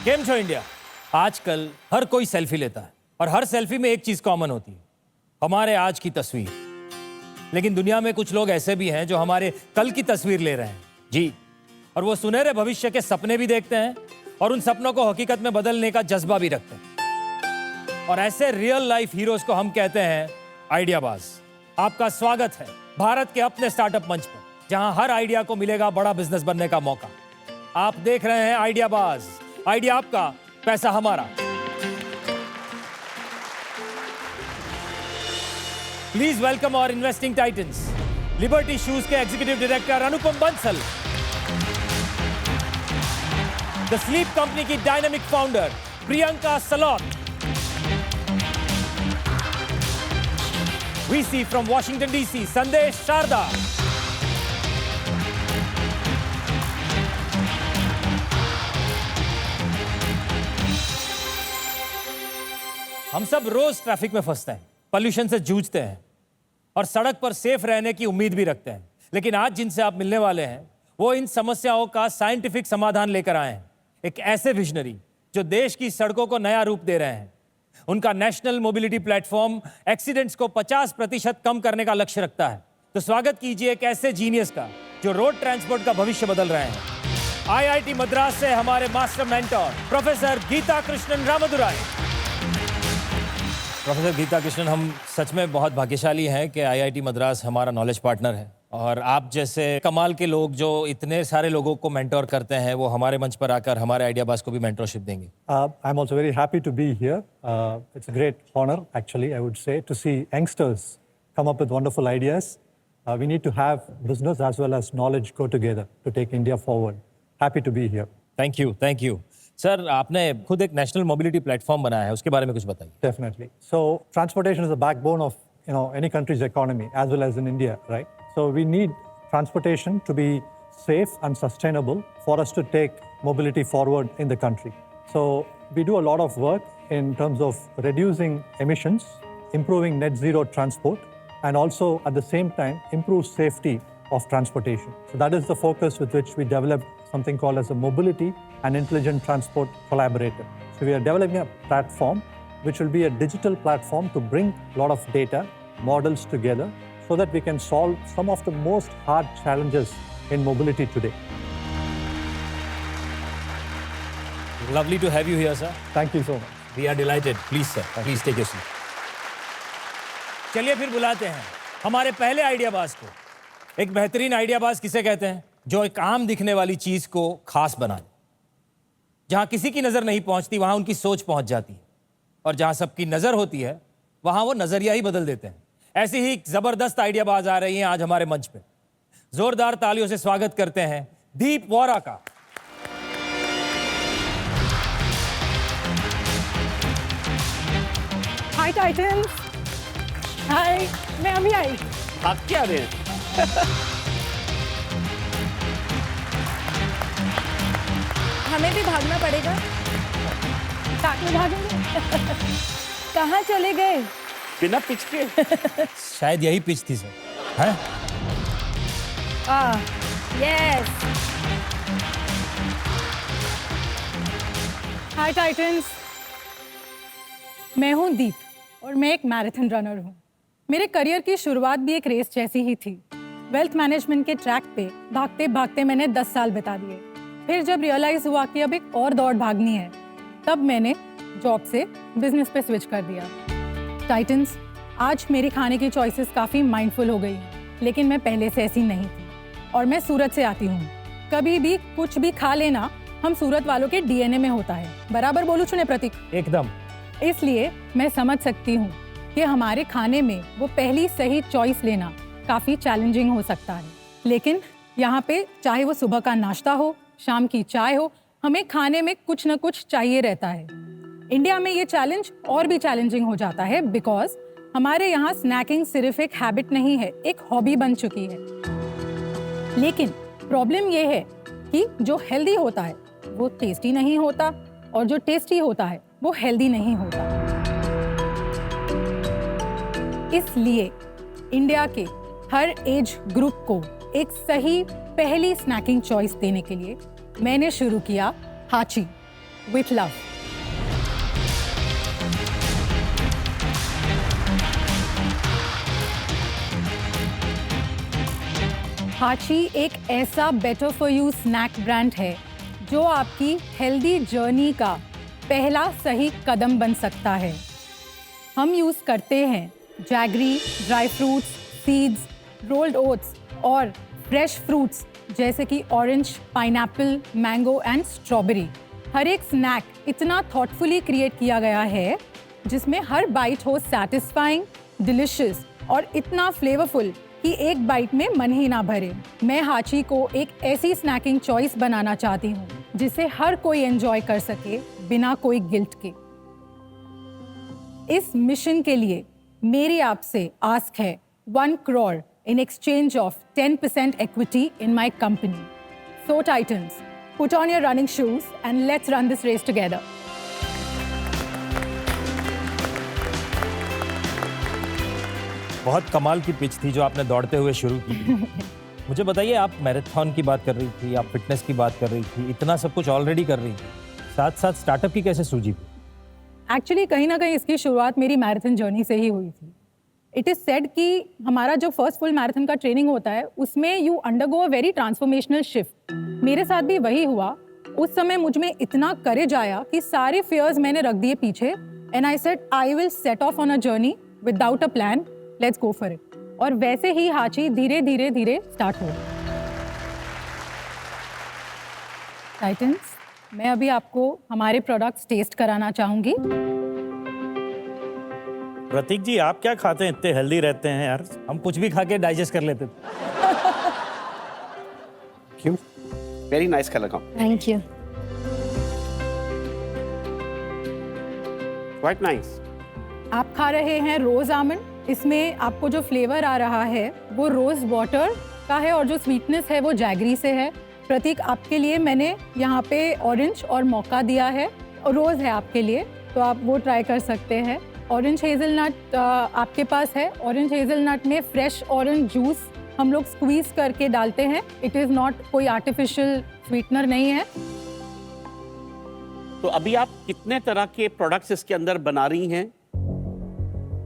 Game show India. आजकल हर कोई selfie लेता है और हर सेल्फी में एक चीज कॉमन होती है, हमारे आज की तस्वीर। लेकिन दुनिया में कुछ लोग ऐसे भी हैं जो हमारे कल की तस्वीर ले रहे हैं जी, और वो सुनहरे भविष्य के सपने भी देखते हैं और उन सपनों को हकीकत में बदलने का जज्बा भी रखते हैं। और ऐसे रियल लाइफ हीरोज को हम कहते हैं आइडियाबाज। आपका स्वागत है भारत के अपने स्टार्टअप मंच पर, जहां हर आइडिया को मिलेगा बड़ा बिजनेस बनने का मौका। आप देख रहे हैं आइडियाबाज, आइडिया आपका, पैसा हमारा। Please welcome our investing titans, Liberty shoes के executive director Anupam Bansal, the Sleep Company की dynamic founder Priyanka Salaut, VC from Washington DC Sandesh Sharda, हम सब रोज ट्रैफिक में फंसते हैं, पॉल्यूशन से जूझते हैं और सड़क पर सेफ रहने की उम्मीद भी रखते हैं। लेकिन आज जिनसे आप मिलने वाले हैं वो इन समस्याओं का साइंटिफिक समाधान लेकर आए हैं। एक ऐसे विजनरी जो देश की सड़कों को नया रूप दे रहे हैं। उनका नेशनल मोबिलिटी प्लेटफॉर्म एक्सीडेंट्स को 50% कम करने का लक्ष्य रखता है। तो स्वागत कीजिए एक ऐसे जीनियस का जो रोड ट्रांसपोर्ट का भविष्य बदल रहे हैं। आईआईटी मद्रास से हमारे master mentor professor Geetha Krishnan Ramadurai. Professor Geetha Krishnan, हम सच में बहुत भाग्यशाली हैं कि आईआईटी मद्रास हमारा नॉलेज पार्टनर है और आप जैसे कमाल के लोग जो इतने सारे लोगों को मेंटोर करते हैं वो हमारे मंच पर आकर हमारे आइडियाबाज को भी मेंटरशिप देंगे। I am also very happy to be here. It's a great honour actually, I would say, to see youngsters come up with wonderful ideas. We need to have business as well as knowledge go together to take India forward. Happy to be here. Thank you, thank you. Sir, आपने खुद एक national mobility platform बनाया है, उसके बारे में कुछ बताइए। Definitely. So transportation is the backbone of any country's economy as well as in India, right? So we need transportation to be safe and sustainable for us to take mobility forward in the country. So we do a lot of work in terms of reducing emissions, improving net zero transport, and also at the same time improve safety of transportation. So that is the focus with which we developed something called as a mobility and intelligent transport collaborator. So we are developing a platform which will be a digital platform to bring a lot of data, models together so that we can solve some of the most hard challenges in mobility today. Lovely to have you here, sir. Thank you so much. We are delighted. Please, sir. Please take your seat. चलिए फिर बुलाते हैं हमारे पहले आइडियाबाज को। एक बेहतरीन आइडियाबाज किसे कहते हैं? जो एक आम दिखने वाली चीज को खास बनाए। जहां किसी की नजर नहीं पहुंचती वहां उनकी सोच पहुंच जाती है, और जहां सबकी नजर होती है वहां वो नजरिया ही बदल देते हैं। ऐसी ही जबरदस्त आइडियाबाज आ रही हैं आज हमारे मंच पे। जोरदार तालियों से स्वागत करते हैं दीप वोरा का। हाय टाइटन्स। हाय, मैं अभी आई। आप क्या रे? हमें भी भागना पड़ेगा। साथ में भागेंगे। कहाँ चले गए? बिना पिच के। शायद यही पिच थी सर। हैं? यस। हाय टाइटन्स, मैं हूँ दीप और मैं एक मैराथन रनर हूँ। मेरे करियर की शुरुआत भी एक रेस जैसी ही थी। वेल्थ मैनेजमेंट के ट्रैक पे भागते भागते मैंने 10 साल बिता दिए। फिर जब रियलाइज हुआ कि अब एक और दौड़ भागनी है, तब मैंने जॉब से बिजनेस पे स्विच कर दिया। टाइटन्स, आज मेरी खाने की चॉइसेस काफ़ी माइंडफुल हो गई हैं, लेकिन मैं पहले से ऐसी नहीं थी। और मैं सूरत से आती हूँ। कभी भी कुछ भी खा लेना हम सूरत वालों के डीएनए में होता है। बराबर बोलूँ चुने प्रतीक? एकदम। इसलिए मैं समझ सकती हूँ कि हमारे खाने में वो पहली सही चॉइस लेना काफ़ी चैलेंजिंग हो सकता है। लेकिन यहाँ पे चाहे वो सुबह का नाश्ता हो, शाम की चाय हो, हमें खाने में कुछ ना कुछ चाहिए रहता है। इंडिया में ये चैलेंज और भी चैलेंजिंग हो जाता है बिकॉज हमारे यहाँ स्नैकिंग सिर्फ एक हैबिट नहीं है, एक हॉबी बन चुकी है। लेकिन प्रॉब्लम ये है कि जो हेल्दी होता है वो टेस्टी नहीं होता और जो टेस्टी होता है वो हेल्दी नहीं होता। इसलिए इंडिया के हर एज ग्रुप को एक सही पहली स्नैकिंग चॉइस देने के लिए मैंने शुरू किया हाची। with love. हाची एक ऐसा better for you snack brand है जो आपकी हेल्दी जर्नी का पहला सही कदम बन सकता है। हम यूज़ करते हैं jaggery, dry fruits, seeds, rolled oats और फ्रेश फ्रूट्स जैसे कि orange, pineapple, mango and strawberry. हर एक स्नैक इतना थॉटफुली क्रिएट किया गया है जिसमें हर बाइट हो सैटिस्फाइंग, डिलिशियस और इतना फ्लेवरफुल कि एक बाइट में मन ही ना भरे। मैं हाची को एक ऐसी स्नैकिंग चॉइस बनाना चाहती हूँ जिसे हर कोई एंजॉय कर सके बिना कोई गिल्ट के। इस मिशन के लिए मेरी आपसे आस्क है 1 crore in exchange of 10% equity in my company. So Titans, put on your running shoes and let's run this race together. बहुत कमाल की पिच थी जो आपने दौड़ते हुए शुरू की। मुझे बताइए, आप मैराथन की बात कर रही थी, आप फिटनेस की बात कर रही थी, इतना सब कुछ ऑलरेडी कर रही थी, साथ साथ स्टार्टअप की कैसे सूझी? एक्चुअली कहीं ना कहीं इसकी शुरुआत मेरी मैराथन जर्नी से ही हुई थी। इट इज़ सेड कि हमारा जो फर्स्ट फुल मैराथन का ट्रेनिंग होता है उसमें you undergo a very transformational shift. मेरे साथ भी वही हुआ। उस समय मुझ में इतना करेज आया कि सारे फियर्स मैंने रख दिए पीछे and I said I will set of on a journey without a plan, let's go for it. और वैसे ही हाची धीरे धीरे धीरे स्टार्ट हुआ। टाइटन्स, मैं अभी आपको हमारे प्रोडक्ट्स टेस्ट कराना चाहूंगी। प्रतीक जी, आप क्या खाते हैं, इतने हेल्दी रहते हैं यार? हम कुछ भी खा के डाइजेस्ट कर लेते थे। Cute. Very nice color comp. Thank you. Quite nice. आप खा रहे हैं रोज आमंड। इसमें आपको जो फ्लेवर आ रहा है वो रोज वाटर का है और जो स्वीटनेस है वो जैगरी से है। प्रतीक, आपके लिए मैंने यहाँ पे ऑरेंज और मौका दिया है और रोज है आपके लिए, तो आप वो ट्राई कर सकते हैं। ऑरेंज हेज़लनट आपके पास है। ऑरेंज हेज़लनट में फ्रेश ऑरेंज जूस हम लोग स्क्वीज करके डालते हैं। इट इज़ नॉट कोई आर्टिफिशियल स्वीटनर नहीं है। तो अभी आप कितने तरह के प्रोडक्ट्स इसके अंदर बना रही हैं?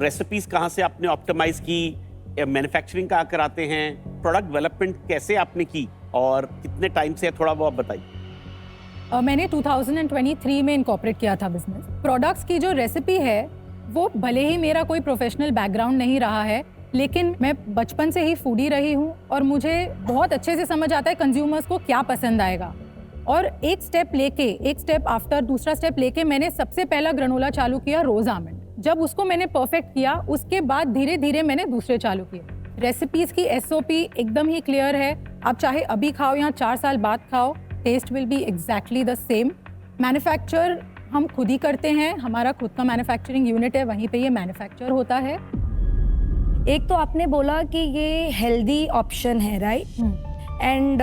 रेसिपीज कहाँ से आपने ऑप्टिमाइज की? मैन्युफैक्चरिंग कहाँ कराते हैं? प्रोडक्ट डेवलपमेंट कैसे आपने की और कितने टाइम से, थोड़ा वो आप बताइए। मैंने 2023 में इनकॉर्पोरेट किया था बिजनेस। प्रोडक्ट्स की जो रेसिपी है वो भले ही मेरा कोई प्रोफेशनल बैकग्राउंड नहीं रहा है, लेकिन मैं बचपन से ही फूडी रही हूँ और मुझे बहुत अच्छे से समझ आता है कंज्यूमर्स को क्या पसंद आएगा। और एक स्टेप आफ्टर दूसरा स्टेप लेके मैंने सबसे पहला ग्रेनोला चालू किया रोज आमंड। जब उसको मैंने परफेक्ट किया उसके बाद धीरे धीरे मैंने दूसरे चालू किए। रेसिपीज की SOP एकदम ही क्लियर है। आप चाहे अभी खाओ या 4 साल बाद खाओ, taste will be exactly the same. Manufacture हम खुद ही करते हैं। हमारा खुद का मैन्युफैक्चरिंग यूनिट है, वहीं पे ये मैन्युफैक्चर होता है। एक तो आपने बोला कि ये हेल्दी ऑप्शन है, राइट? एंड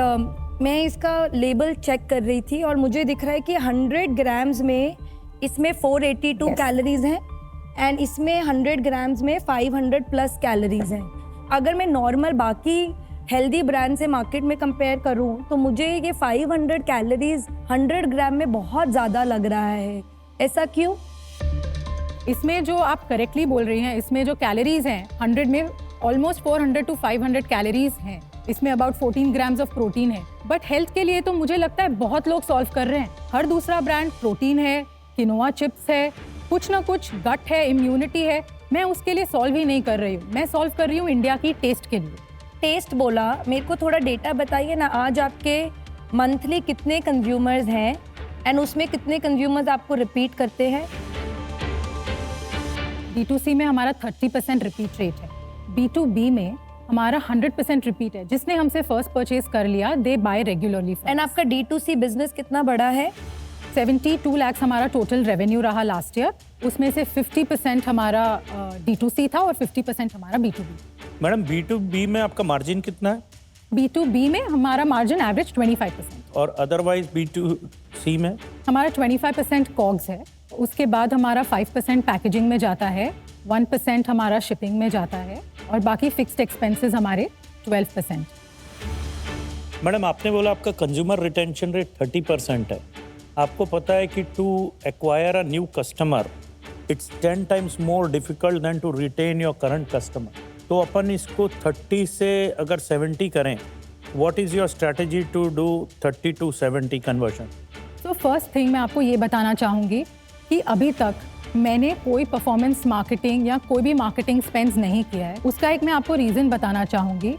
मैं इसका लेबल चेक कर रही थी और मुझे दिख रहा है कि 100 ग्राम्स में इसमें 482 कैलोरीज हैं एंड इसमें 100 ग्राम्स में 500 प्लस कैलोरीज हैं। अगर मैं नॉर्मल बाकी हेल्दी ब्रांड से मार्केट में कंपेयर करूं तो मुझे ये 500 कैलोरीज 100 ग्राम में बहुत ज़्यादा लग रहा है। ऐसा क्यों? इसमें जो आप करेक्टली बोल रही हैं, इसमें जो कैलोरीज हैं 100 में ऑलमोस्ट 400 to 500 कैलोरीज हैं। इसमें अबाउट 14 ग्राम्स ऑफ प्रोटीन है। बट हेल्थ के लिए तो मुझे लगता है बहुत लोग सॉल्व कर रहे हैं। हर दूसरा ब्रांड प्रोटीन है, किनोआ चिप्स है, कुछ ना कुछ गट है, इम्यूनिटी है। मैं उसके लिए सॉल्व ही नहीं कर रही हूँ। मैं सॉल्व कर रही हूँ इंडिया की टेस्ट के लिए। टेस्ट बोला, मेरे को थोड़ा डेटा बताइए ना। आज आपके मंथली कितने कंज्यूमर्स हैं एंड उसमें कितने कंज्यूमर्स आपको रिपीट करते हैं? D2C में हमारा 30% रिपीट रेट है। B2B में हमारा 100% रिपीट है। जिसने हमसे फर्स्ट परचेज कर लिया, दे बाय रेगुलरली। एंड आपका D2C बिजनेस कितना बड़ा है? 72 लाख हमारा टोटल रेवेन्यू रहा लास्ट ईयर। उसमें से 50% हमारा D2C था और 50% हमारा B2B। मैडम, B2B में आपका मार्जिन कितना है? B2B में हमारा मार्जिन एवरेज 25%। और अदरवाइज B2C में? हमारा 25% कॉग्स है। उसके बाद हमारा 5% पैकेजिंग में जाता है, 1% हमारा शिपिंग में जाता है और बाकी फिक्स्ड एक्सपेंसेस हमारे 12%। मैडम, आपने बोला आपका कंज्यूमर रिटेंशन रेट 30% है, आपको पता है कि to acquire a new customer it's 10 times more difficult than to retain your current customer. तो अपन इसको 30 से अगर 70 करें, what is your strategy to do 30 to 70 conversion? तो फर्स्ट थिंग मैं आपको ये बताना चाहूँगी कि अभी तक मैंने कोई परफॉर्मेंस मार्केटिंग या कोई भी मार्केटिंग स्पेंड्स नहीं किया है। उसका एक मैं आपको रीज़न बताना चाहूँगी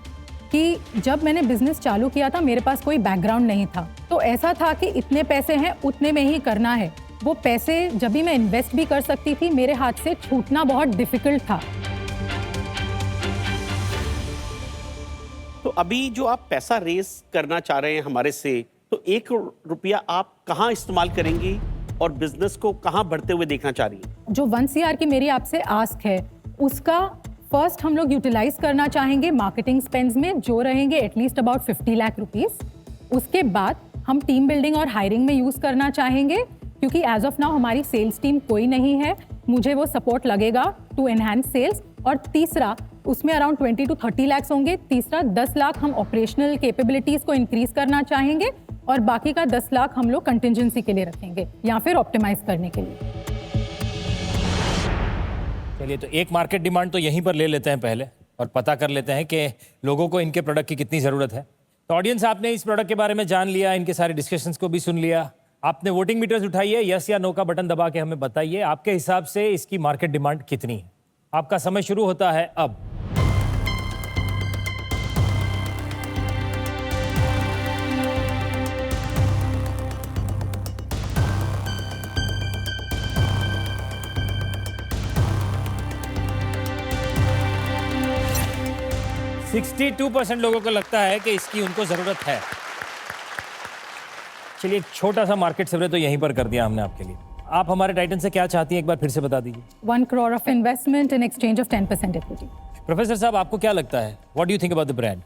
कि जब मैंने बिजनेस चालू किया था मेरे पास कोई बैकग्राउंड नहीं था, तो ऐसा था कि इतने पैसे हैं उतने में ही करना है। वो पैसे जब भी मैं इन्वेस्ट भी कर सकती थी, मेरे हाथ से छूटना बहुत डिफिकल्ट था। तो अभी जो आप पैसा रेस करना चाह रहे हैं हमारे से, तो 1 रुपया आप कहाँ इस्तेमाल करेंगी और बिजनेस को कहाँ बढ़ते हुए देखना चाह रही हैं? जो 1 CR की मेरी आपसे आस्क है, उसका फर्स्ट हम लोग यूटिलाइज करना चाहेंगे मार्केटिंग स्पेंड्स में, जो रहेंगे एटलीस्ट अबाउट 50 लाख रुपीस। उसके बाद हम टीम बिल्डिंग और हायरिंग में यूज करना चाहेंगे, क्योंकि एज ऑफ नाउ हमारी सेल्स टीम कोई नहीं है, मुझे वो सपोर्ट लगेगा टू एनहांस सेल्स। और तीसरा, उसमें अराउंड 20 to 30 लाख होंगे। तीसरा 10 लाख हम ऑपरेशनल कैपेबिलिटीज को इंक्रीज करना चाहेंगे और बाकी का 10 लाख हम लोग कंटिजेंसी के लिए रखेंगे या फिर ऑप्टिमाइज करने के लिए। चलिए, तो एक मार्केट डिमांड तो यहीं पर ले लेते हैं पहले और पता कर लेते हैं कि लोगों को इनके प्रोडक्ट की कितनी ज़रूरत है। तो ऑडियंस, आपने इस प्रोडक्ट के बारे में जान लिया, इनके सारे डिस्कशंस को भी सुन लिया। आपने वोटिंग मीटर्स उठाइए, यस या नो का बटन दबा के हमें बताइए आपके हिसाब से इसकी मार्केट डिमांड कितनी है। आपका समय शुरू होता है अब। है 62% लोगों को लगता है कि इसकी उनको जरूरत है। चलिए, एक छोटा सा मार्केट सर्वे तो यहीं पर कर दिया हमने आपके लिए। आप हमारे टाइटन से क्या चाहती हैं, एक बार फिर से बता दीजिए। 1 crore of investment in exchange of 10% equity. Professor साहब, आपको क्या लगता है, what do you think about the brand?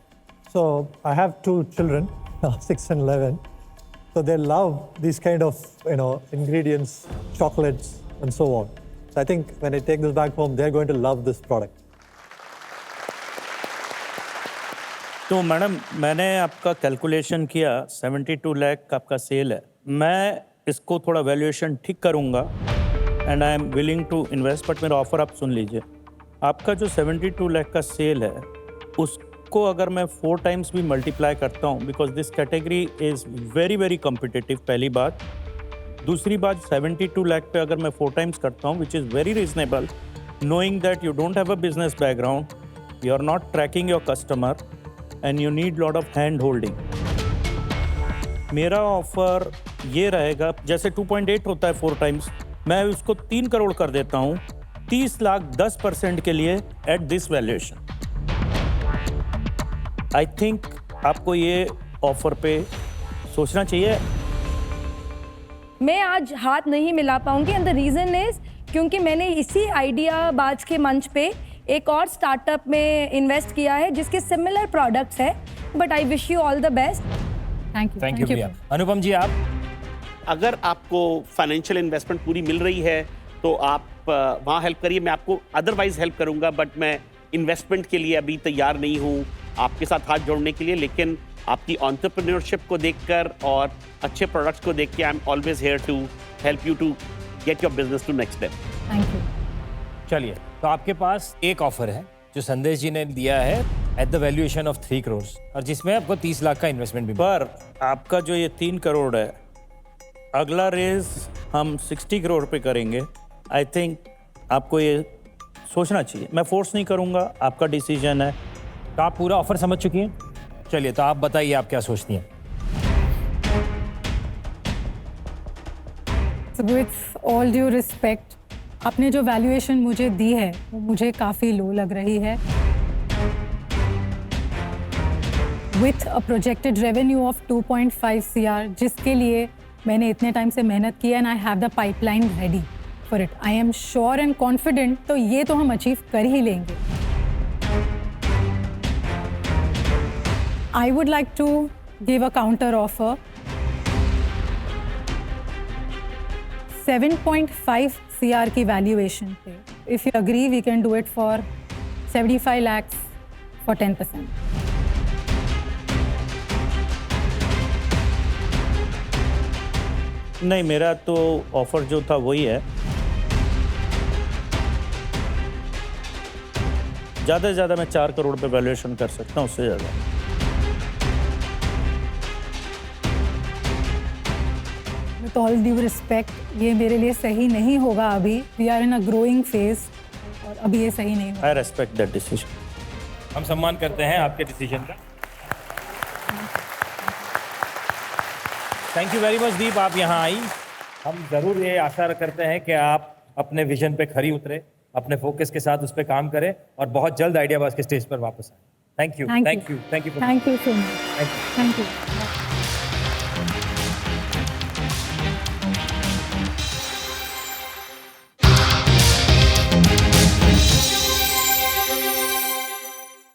So I have 2 children, 6 and 11. So they love these kind of, ingredients, chocolates, and so on. So I think when I take this back home, they're going to love this product. तो madam, मैंने आपका calculation किया, 72 लाख का आपका cell है। मैं इसको थोड़ा वैल्यूएशन ठीक करूंगा and I am willing to invest, but मेरा ऑफर आप सुन लीजिए। आपका जो 72 लाख का सेल है, उसको अगर मैं 4 times भी मल्टीप्लाई करता हूँ, because this category is very very competitive, पहली बात। दूसरी बात, 72 लाख पे अगर मैं 4 times करता हूँ, which is very reasonable, knowing that you don't have a business background, you are not tracking your customer, and you need lot of hand holding. मेरा ऑफर ये रहेगा, जैसे 2.8 होता है 4 times, मैं उसको 3 करोड़ कर देता हूँ 30 लाख 10% के लिए at this valuation. I think आपको ये ऑफर पे सोचना चाहिए। मैं आज हाथ नहीं मिला पाऊंगी एंड द रीज़न इज क्योंकि मैंने इसी आइडिया बाज के मंच पे एक और स्टार्टअप में इन्वेस्ट किया है जिसके सिमिलर प्रोडक्ट्स है, but I wish you all the best. Thank you भैया। अनुपम जी, आप? अगर आपको फाइनेंशियल इन्वेस्टमेंट पूरी मिल रही है तो आप वहाँ हेल्प करिए, मैं आपको अदरवाइज हेल्प करूँगा, बट मैं इन्वेस्टमेंट के लिए अभी तैयार नहीं हूँ आपके साथ हाथ जोड़ने के लिए। लेकिन आपकी एंटरप्रेन्योरशिप को देखकर और अच्छे प्रोडक्ट्स को देख के I am always here to help you to get your business to next level. Thank you. चलिए, तो आपके पास एक ऑफर है जो संदेश जी ने दिया है at the valuation of 3 crore और जिसमें आपको 30 लाख का इन्वेस्टमेंट भी पर आपका जो ये 3 करोड़ है, अगला रेज हम 60 करोड़ पे करेंगे। आई थिंक आपको ये सोचना चाहिए। मैं फोर्स नहीं करूँगा, आपका डिसीजन है। तो आप पूरा ऑफर समझ चुकी हैं। चलिए, तो आप बताइए आप क्या सोचती हैं। विथ ऑल ड्यू रिस्पेक्ट, आपने जो वैल्यूएशन मुझे दी है वो मुझे काफ़ी लो लग रही है। With a projected revenue of 2.5 CR, जिसके लिए मैंने इतने टाइम से मेहनत की and I have the pipeline ready for it. I am sure and confident, तो ये तो हम अचीव कर ही लेंगे। I would like to give a counter offer. 7.5 CR की वैल्यूएशन पे, if you agree we can do it for 75 lakhs for 10%. नहीं, मेरा तो ऑफर जो था वही है। ज़्यादा से ज़्यादा मैं 4 करोड़ पे वैल्यूएशन कर सकता हूँ, उससे ज़्यादा। विथ ऑल ड्यू रिस्पेक्ट, ये मेरे लिए सही नहीं होगा अभी। We are in a growing phase और अभी ये सही नहीं होगा। I respect that decision. हम सम्मान करते हैं आपके डिसीजन का। Thank you very much Deep, आप यहाँ आई। हम ज़रूर ये आशा करते हैं कि आप अपने विजन पे खरी उतरे, अपने फोकस के साथ उस पर काम करें और बहुत जल्द आइडियाबाज के स्टेज पर वापस आए। Thank you, thank you, thank you, thank you so much, thank you.